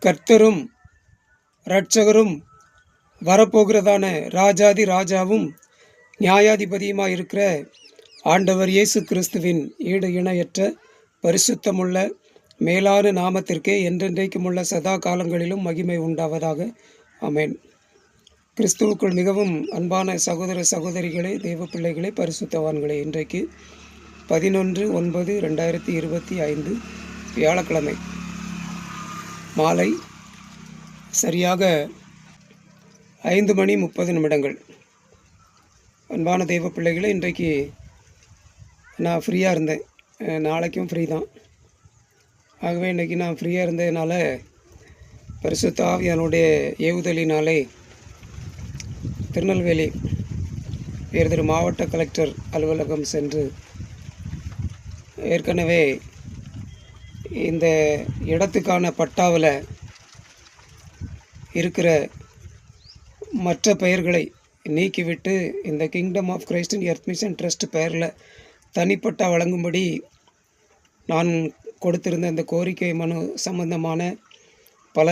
கர்த்தரும் இரட்சகரும் வரப்போகிறதான ராஜாதி ராஜாவும் நியாயாதிபதியுமாக இருக்கிற ஆண்டவர் இயேசு கிறிஸ்துவின் ஈடு இணையற்ற பரிசுத்தமுள்ள மேலான நாமத்திற்கே என்றென்றைக்கும் உள்ள சதா காலங்களிலும் மகிமை உண்டாவதாக. ஆமென். கிறிஸ்துவுக்குள் மிகவும் அன்பான சகோதர சகோதரிகளே, தெய்வ பிள்ளைகளே, பரிசுத்தவான்களே, இன்றைக்கு 11/9/2025 வியாழக்கிழமை மாலை சரியாக 5:30 அன்பான தெய்வ பிள்ளைகளே, இன்றைக்கு நான் ஃப்ரீயாக இருந்தேன். நாளைக்கும் ஃப்ரீ தான். ஆகவே இன்றைக்கி நான் ஃப்ரீயாக இருந்ததுனால பரிசுத்த ஆவியானுடைய ஏவுதலினாலே திருநெல்வேலி வேறு மாவட்ட கலெக்டர் அலுவலகம் சென்று ஏற்கனவே இந்த இடத்துக்கான பட்டாவில் இருக்கிற மற்ற பெயர்களை நீக்கிவிட்டு இந்த kingdom of Christ in earth mission trust பெயரில் தனிப்பட்டா வழங்கும்படி நான் கொடுத்திருந்த இந்த கோரிக்கை மனு சம்பந்தமான பல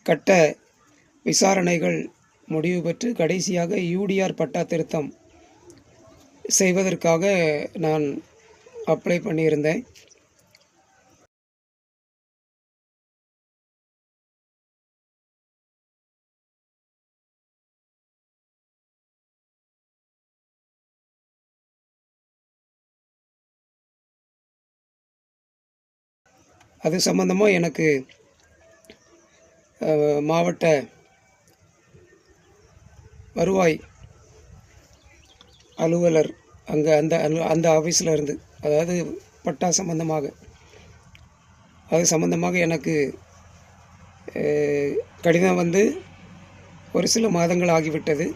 கட்ட விசாரணைகள் முடிவு பெற்று கடைசியாக யூடிஆர் பட்டா திருத்தம் செய்வதற்காக நான் அப்ளை பண்ணியிருந்தேன். அது சம்பந்தமாக எனக்கு மாவட்ட வருவாய் அலுவலர் அங்கே அந்த ஆஃபீஸில் இருந்து, அதாவது பட்டா சம்பந்தமாக அது சம்பந்தமாக எனக்கு கடிதம் வந்து ஒரு சில மாதங்கள் ஆகிவிட்டது.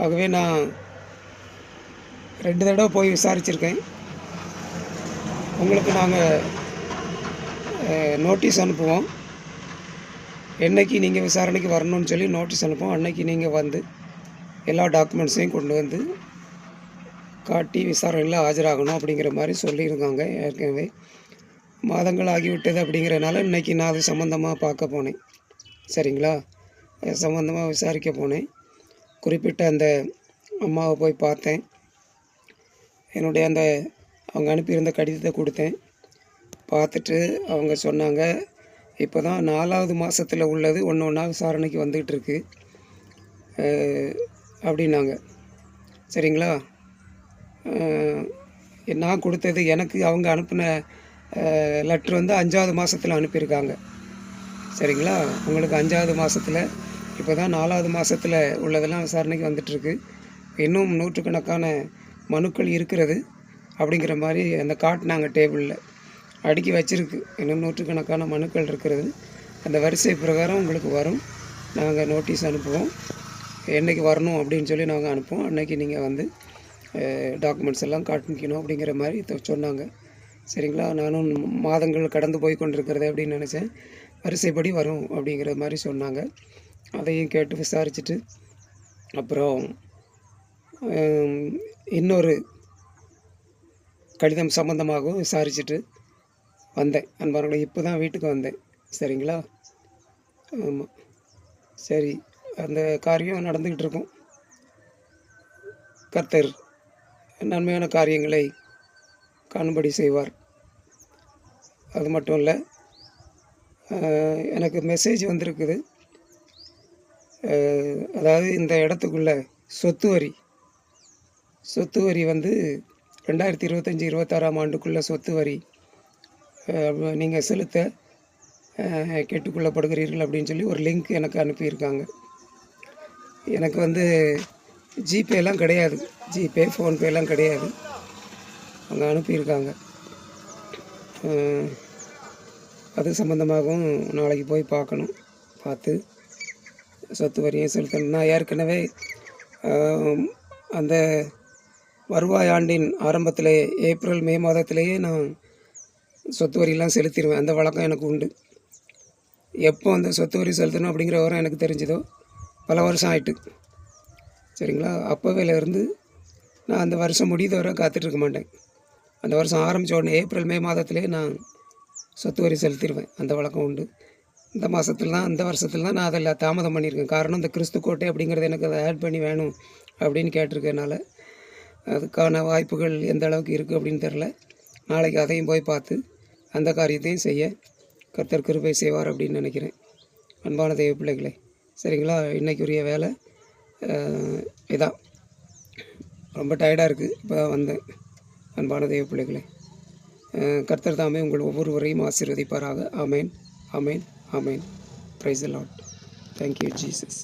ஆகவே நான் 2 தடவை போய் விசாரிச்சிருக்கேன். உங்களுக்கு நாங்கள் நோட்டீஸ் அனுப்புவோம், என்றைக்கு நீங்கள் விசாரணைக்கு வரணும்னு சொல்லி நோட்டீஸ் அனுப்புவோம். அன்னைக்கு நீங்கள் வந்து எல்லா டாக்குமெண்ட்ஸையும் கொண்டு வந்து காட்டி விசாரணையில் ஆஜராகணும் அப்படிங்கிற மாதிரி சொல்லியிருக்காங்க. ஏற்கனவே மாதங்கள் ஆகிவிட்டது அப்படிங்கிறனால இன்றைக்கி நான் அது சம்மந்தமாக பார்க்க போனேன். சரிங்களா, அது சம்மந்தமாக விசாரிக்க போனேன். குறிப்பிட்ட அந்த அம்மாவை போய் பார்த்தேன். என்னுடைய அந்த அவங்க அனுப்பியிருந்த கடிதத்தை கொடுத்தேன். பார்த்துட்டு அவங்க சொன்னாங்க, இப்போ தான் 4வது மாதத்தில் உள்ளது, ஒன்று ஒன்றா விசாரணைக்கு வந்துகிட்ருக்கு அப்படின்னாங்க. சரிங்களா, நான் கொடுத்தது எனக்கு அவங்க அனுப்பின லெட்ரு வந்து 5வது மாதத்தில் அனுப்பியிருக்காங்க. சரிங்களா, உங்களுக்கு 5வது மாதத்தில், இப்போ தான் 4வது மாதத்தில் உள்ளதெல்லாம் விசாரணைக்கு வந்துட்டுருக்கு. இன்னும் நூற்றுக்கணக்கான மனுக்கள் இருக்கிறது அப்படிங்கிற மாதிரி அந்த காட்டினாங்க. டேபிளில் அடுக்கி வச்சுருக்கு. இன்னும் நூற்றுக்கணக்கான மனுக்கள் இருக்கிறது. அந்த வரிசை பிரகாரம் உங்களுக்கு வரும். நாங்கள் நோட்டீஸ் அனுப்புவோம், என்றைக்கு வரணும் அப்படின்னு சொல்லி நாங்கள் அனுப்புவோம். அன்றைக்கி நீங்கள் வந்து டாக்குமெண்ட்ஸ் எல்லாம் காட்டிக்கணும் அப்படிங்கிற மாதிரி சொன்னாங்க. சரிங்களா, நானும் மாதங்கள் கடந்து போய் கொண்டிருக்கிறது அப்படின்னு நினச்சேன். வரிசைப்படி வரும் அப்படிங்கிற மாதிரி சொன்னாங்க. அதையும் கேட்டு விசாரிச்சுட்டு அப்புறம் இன்னொரு கடிதம் சம்பந்தமாகவும் விசாரிச்சுட்டு வந்தேன். அன்பார்களே, இப்போ தான் வீட்டுக்கு வந்தேன். சரிங்களா, ஆமாம், சரி, அந்த காரியம் நடந்துக்கிட்டு இருக்கும். கர்த்தர் நன்மையான காரியங்களை காணும்படி செய்வார். அது மட்டும் இல்லை, எனக்கு மெசேஜ் வந்திருக்குது. அதாவது இந்த இடத்துக்குள்ள சொத்து வரி வந்து 2025-26 ஆண்டுக்குள்ள சொத்து வரி நீங்கள் செலுத்த கேட்டுக்கொள்ளப்படுகிறீர்கள் அப்படின்னு சொல்லி ஒரு லிங்க் எனக்கு அனுப்பியிருக்காங்க. எனக்கு வந்து ஜிபேலாம் கிடையாது, ஜிபே ஃபோன்பேலாம் கிடையாது. அவங்க அனுப்பியிருக்காங்க. அது சம்மந்தமாகவும் நாளைக்கு போய் பார்க்கணும். பார்த்து சொத்து வரியும் செலுத்தணும். நான் ஏற்கனவே அந்த வருவாய் ஆண்டின் ஆரம்பத்தில் ஏப்ரல் மே மாதத்திலேயே நான் சொத்து வரியெல்லாம் செலுத்திடுவேன். அந்த வழக்கம் எனக்கு உண்டு. எப்போ அந்த சொத்து வரி செலுத்தணும் அப்படிங்கிற விவரம் எனக்கு தெரிஞ்சதோ பல வருஷம் ஆயிட்டு. சரிங்களா, அப்போவேலேருந்து நான் அந்த வருஷம் முடிந்த வரை காத்துட்ருக்க மாட்டேன். அந்த வருஷம் ஆரம்பித்த உடனே ஏப்ரல் மே மாதத்திலே நான் சொத்து வரி செலுத்திடுவேன். அந்த வழக்கம் உண்டு. இந்த மாதத்துல தான், இந்த வருஷத்துல தான் நான் அதில் தாமதம் பண்ணியிருக்கேன். காரணம் இந்த கிறிஸ்து கோட்டை அப்படிங்கிறது எனக்கு அதை ஆட் பண்ணி வேணும் அப்படின்னு கேட்டிருக்கனால, அதுக்கான வாய்ப்புகள் எந்த அளவுக்கு இருக்குது அப்படின்னு தெரில. நாளைக்கு அதையும் போய் பார்த்து அந்த காரியத்தையும் செய்ய கர்த்தர் கிருபை செய்வார் அப்படின்னு நினைக்கிறேன். அன்பான தெய்வ பிள்ளைகளே, சரிங்களா? இன்றைக்குரிய வேலை இதான். ரொம்ப டயர்டாக இருக்குது, இப்போ தான் வந்தேன். அன்பான தெய்வ பிள்ளைகளே, கர்த்தர் தாமே உங்கள் ஒவ்வொருவரையும் ஆசீர்வதிப்பாராக. ஆமேன், ஆமேன், ஆமேன். Praise the Lord. Thank you Jesus.